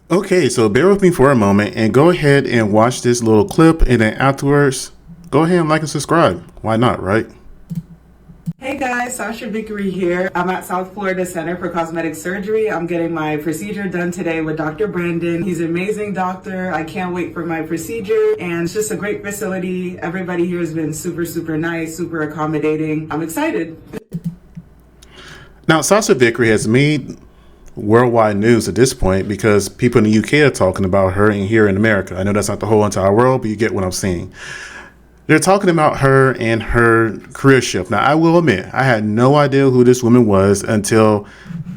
Okay, so bear with me for a moment and go ahead and watch this little clip, and then afterwards, go ahead and like and subscribe. Why not, right? Hey guys, Sasha Vickery here. I'm at South Florida Center for Cosmetic Surgery. I'm getting my procedure done today with Dr. Brandon. He's an amazing doctor. I can't wait for my procedure, and it's just a great facility. Everybody here has been super nice, super accommodating. I'm excited. Now, Sasha Vickery has made worldwide news at this point because people in the UK are talking about her and here in America. I know that's not the whole entire world, but you get what I'm saying. They're talking about her and her career shift. Now, I will admit, I had no idea who this woman was until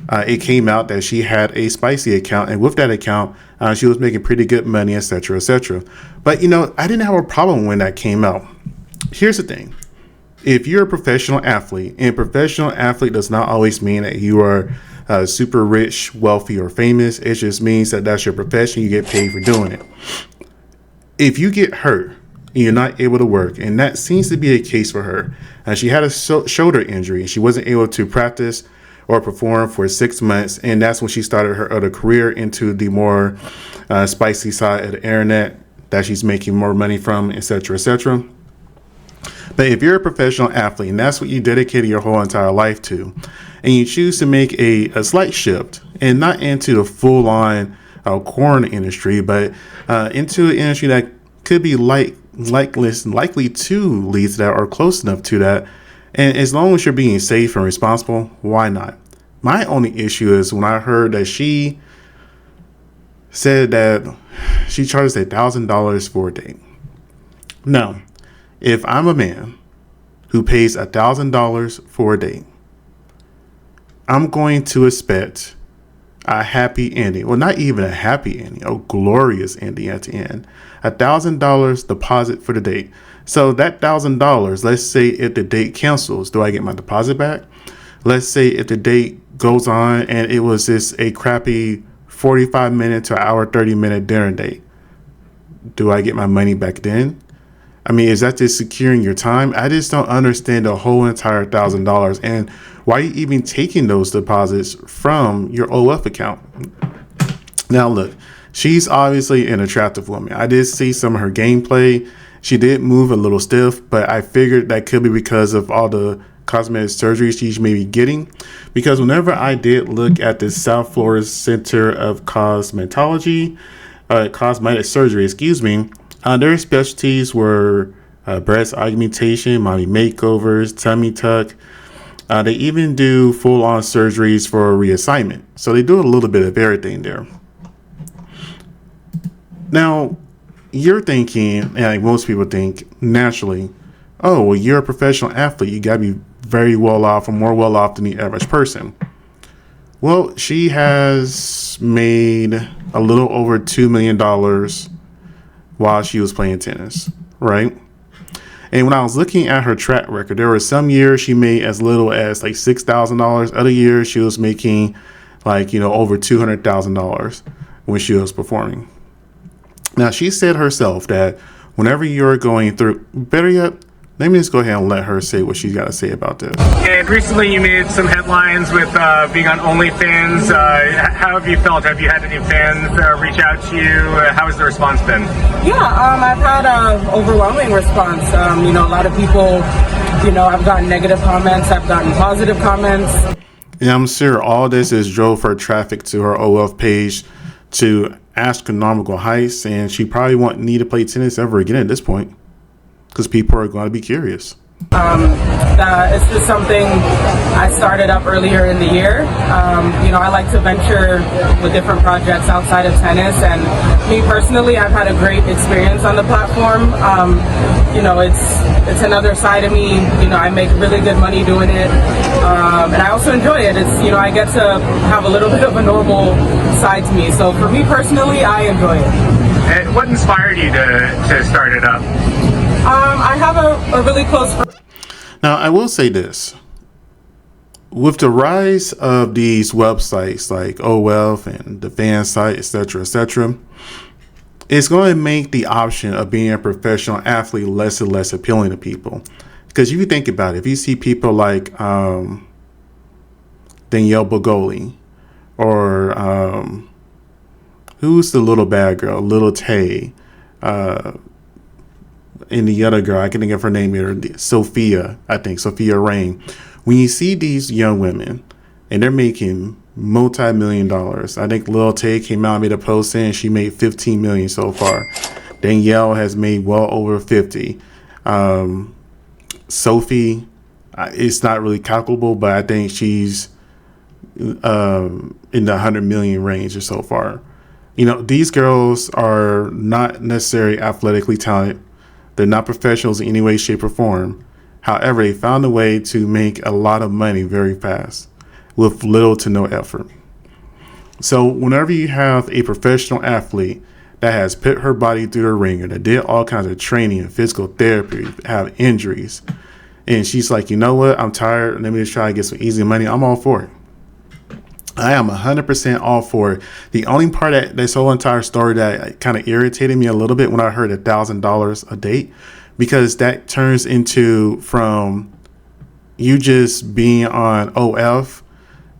it came out that she had a spicy account, and with that account, she was making pretty good money, etc., etc. But, I didn't have a problem when that came out. Here's the thing. If you're a professional athlete, and professional athlete does not always mean that you are super rich, wealthy, or famous. It just means that that's your profession. You get paid for doing it. If you get hurt and you're not able to work, and that seems to be a case for her, she had a shoulder injury and she wasn't able to practice or perform for 6 months, and that's when she started her other career into the more spicy side of the internet that she's making more money from, etc., etc. But if you're a professional athlete and that's what you dedicated your whole entire life to, and you choose to make a slight shift and not into the full-on corn industry, but into an industry that could be likely to lead to that or close enough to that, and as long as you're being safe and responsible, why not? My only issue is when I heard that she said that she charges $1,000 for a date. Now, if I'm a man who pays $1,000 for a date, I'm going to expect a happy ending. Well, not even a happy ending, a glorious ending at the end. $1,000 deposit for the date. So that $1,000, let's say if the date cancels, do I get my deposit back? Let's say if the date goes on and it was just a crappy 45-minute to hour, 30-minute dinner date, do I get my money back then? I mean, is that just securing your time? I just don't understand the whole entire $1,000, and why are you even taking those deposits from your OF account? Now, look, she's obviously an attractive woman. I did see some of her gameplay. She did move a little stiff, but I figured that could be because of all the cosmetic surgery she's maybe getting. Because whenever I did look at the South Florida Center of Cosmetology, cosmetic surgery, their specialties were breast augmentation, mommy makeovers, tummy tuck. They even do full-on surgeries for reassignment. So they do a little bit of everything there. Now, you're thinking, and like most people think naturally, oh, well, you're a professional athlete. You got to be very well off or more well off than the average person. Well, she has made a little over $2 million while she was playing tennis, right? And when I was looking at her track record, there were some years she made as little as like $6,000. Other years she was making over $200,000 when she was performing. Now, she said herself that whenever you're going through, better yet, let me just go ahead and let her say what she's got to say about this. And recently you made some headlines with being on OnlyFans. How have you felt? Have you had any fans reach out to you? How has the response been? Yeah, I've had an overwhelming response. A lot of people, I've gotten negative comments, I've gotten positive comments. And I'm sure all this is drove her traffic to her OF page to astronomical heights, and she probably won't need to play tennis ever again at this point, because people are going to be curious. It's just something I started up earlier in the year. I like to venture with different projects outside of tennis, and me personally, I've had a great experience on the platform. It's another side of me. I make really good money doing it, and I also enjoy it. It's I get to have a little bit of a normal side to me. So for me personally, I enjoy it. And what inspired you to start it up? I have a really close friend. Now, I will say this. With the rise of these websites like OLF and the fan site, etc., it's going to make the option of being a professional athlete less and less appealing to people. Because if you think about it, if you see people like Danielle Bogoli or who's the little bad girl, Little Tay, and the other girl, I can think of her name here, Sophia Rain. When you see these young women and they're making multi-million dollars, I think Lil Tay came out and made a post saying she made 15 million so far. Danielle has made well over 50. Sophie, it's not really calculable, but I think she's in the 100 million range or so far. You know, these girls are not necessarily athletically talented. They're not professionals in any way, shape, or form. However, they found a way to make a lot of money very fast with little to no effort. So whenever you have a professional athlete that has put her body through the ringer, that did all kinds of training and physical therapy, have injuries, and she's like, you know what, I'm tired, let me just try to get some easy money, I'm all for it. I am 100% all for it. The only part of this whole entire story that kind of irritated me a little bit when I heard $1,000 a date, because that turns into from you just being on OF,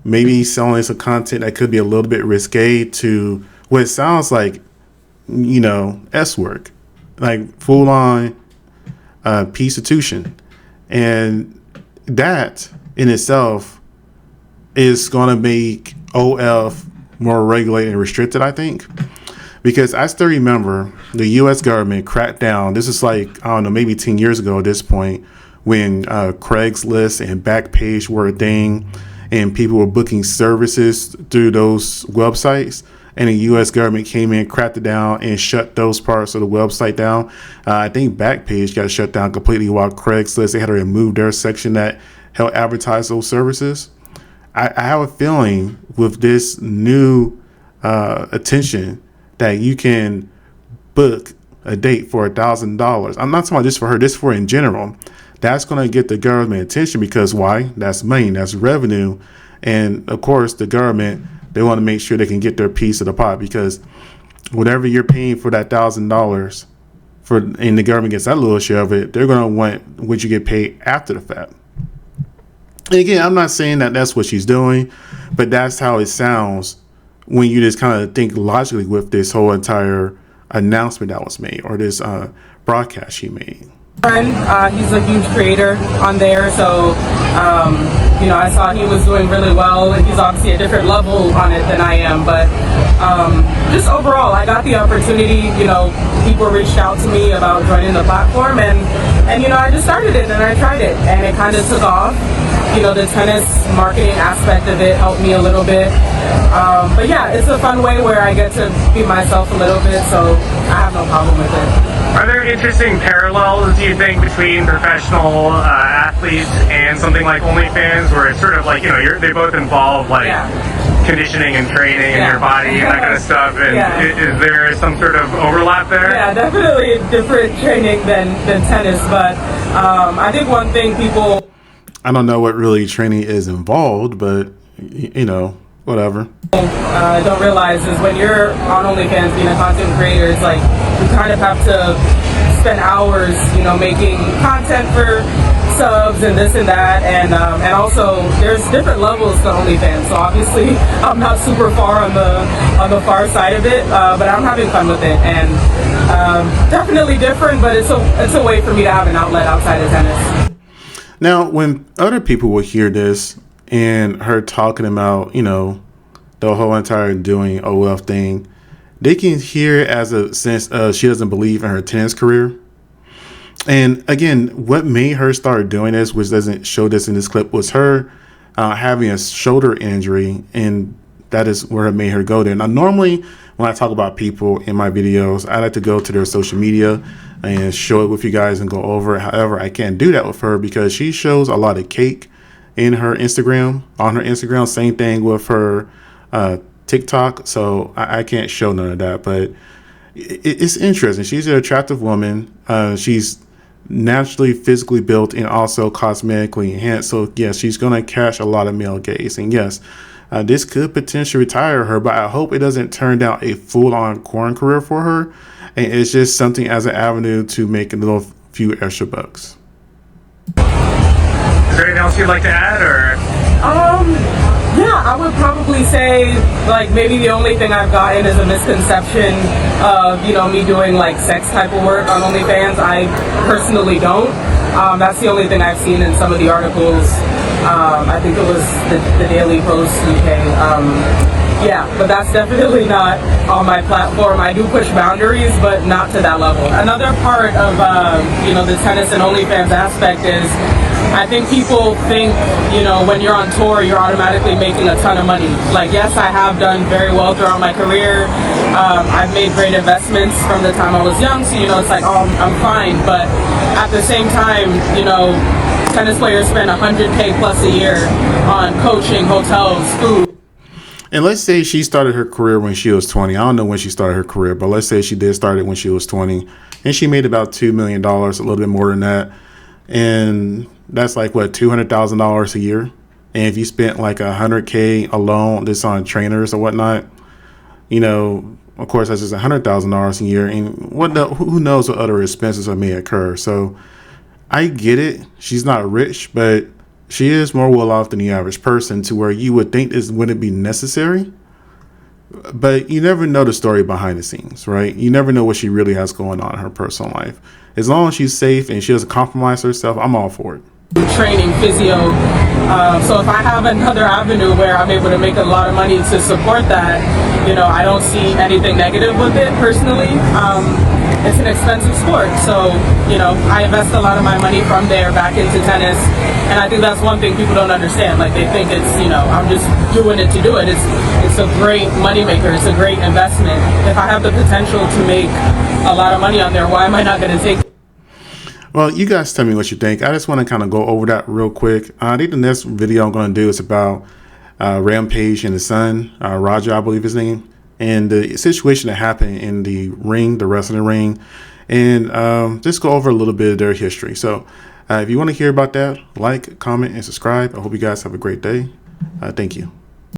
maybe selling some content that could be a little bit risque, to what it sounds like, you know, S work, like full on prostitution. And that in itself is going to make OF more regulated and restricted, I think, because I still remember the U.S. government cracked down. This is like, I don't know, maybe 10 years ago at this point, when Craigslist and Backpage were a thing and people were booking services through those websites, and the U.S. government came in, cracked it down, and shut those parts of the website down. I think Backpage got shut down completely, while Craigslist, they had to remove their section that helped advertise those services. I have a feeling with this new attention that you can book a date for $1,000. I'm not talking about just for her, this for in general. That's going to get the government attention, because why? That's money, that's revenue. And of course, the government, they want to make sure they can get their piece of the pot, because whatever you're paying for that $1,000 for, and the government gets that little share of it, they're going to want what you get paid after the fact. And again, I'm not saying that that's what she's doing, but that's how it sounds when you just kind of think logically with this whole entire announcement that was made, or this broadcast she made. He's a huge creator on there, so you know, I saw he was doing really well, and he's obviously a different level on it than I am, but just overall, I got the opportunity. You know, people reached out to me about joining the platform, and you know, I just started it and I tried it, and it kind of took off. You know, the tennis marketing aspect of it helped me a little bit, but yeah, it's a fun way where I get to be myself a little bit, so I have no problem with it. Are there interesting parallels, do you think, between professional athletes and something like OnlyFans, where it's sort of like, you know, they both involve like conditioning and training in your body and that kind of stuff, and is there some sort of overlap there? Yeah, definitely different training than tennis, but I think one thing people... I don't know what really training is involved, but, you know, whatever. Don't realize is when you're on OnlyFans being a content creator, it's like you kind of have to spend hours, you know, making content for subs and this and that, and also there's different levels to OnlyFans. So obviously I'm not super far on the far side of it, but I'm having fun with it, and definitely different, but it's a way for me to have an outlet outside of tennis. Now, when other people will hear this and her talking about, you know, the whole entire doing OF thing, they can hear it as a sense of she doesn't believe in her tennis career. And again, what made her start doing this, which doesn't show this in this clip, was her having a shoulder injury, and that is where it made her go there. Now, normally when I talk about people in my videos, I like to go to their social media and show it with you guys and go over it. However, I can't do that with her because she shows a lot of cake in her Instagram, on her Instagram. Same thing with her TikTok. So I can't show none of that, but it's interesting. She's an attractive woman. She's naturally physically built and also cosmetically enhanced. So yes, she's going to catch a lot of male gaze. And yes, this could potentially retire her, but I hope it doesn't turn down a full-on porn career for her. And it's just something as an avenue to make a little few extra bucks. Is there anything else you'd like to add, or? Yeah, I would probably say, like, maybe the only thing I've gotten is a misconception of, you know, me doing like sex type of work on OnlyFans. I personally don't. That's the only thing I've seen in some of the articles. I think it was the Daily Post UK. Yeah, but that's definitely not on my platform. I do push boundaries, but not to that level. Another part of, you know, the tennis and OnlyFans aspect is, I think people think, you know, when you're on tour, you're automatically making a ton of money. Like, yes, I have done very well throughout my career. I've made great investments from the time I was young, so, you know, it's like, oh, I'm fine. But at the same time, you know, tennis players spend $100K plus a year on coaching, hotels, food. And let's say she started her career when she was 20. I don't know when she started her career, but let's say she did start it when she was 20. And she made about $2 million, a little bit more than that. And that's like, what, $200,000 a year? And if you spent like $100K alone just on trainers or whatnot, you know, of course, that's just $100,000 a year. And who knows what other expenses may occur. So I get it. She's not rich, but she is more well off than the average person, to where you would think this wouldn't be necessary. But you never know the story behind the scenes, right? You never know what she really has going on in her personal life. As long as she's safe and she doesn't compromise herself, I'm all for it. Training, physio. So if I have another avenue where I'm able to make a lot of money to support that, you know, I don't see anything negative with it personally. It's an expensive sport, so, you know, I invest a lot of my money from there back into tennis, and I think that's one thing people don't understand. Like, they think it's, you know, I'm just doing it to do it. It's a great moneymaker. It's a great investment. If I have the potential to make a lot of money on there, why am I not going to take it? Well, you guys tell me what you think. I just want to kind of go over that real quick. I think the next video I'm going to do is about Rampage and his son, Roger, I believe his name, and the situation that happened in the ring, the wrestling ring, and just go over a little bit of their history. So if you want to hear about that, like, comment, and subscribe. I hope you guys have a great day. Thank you.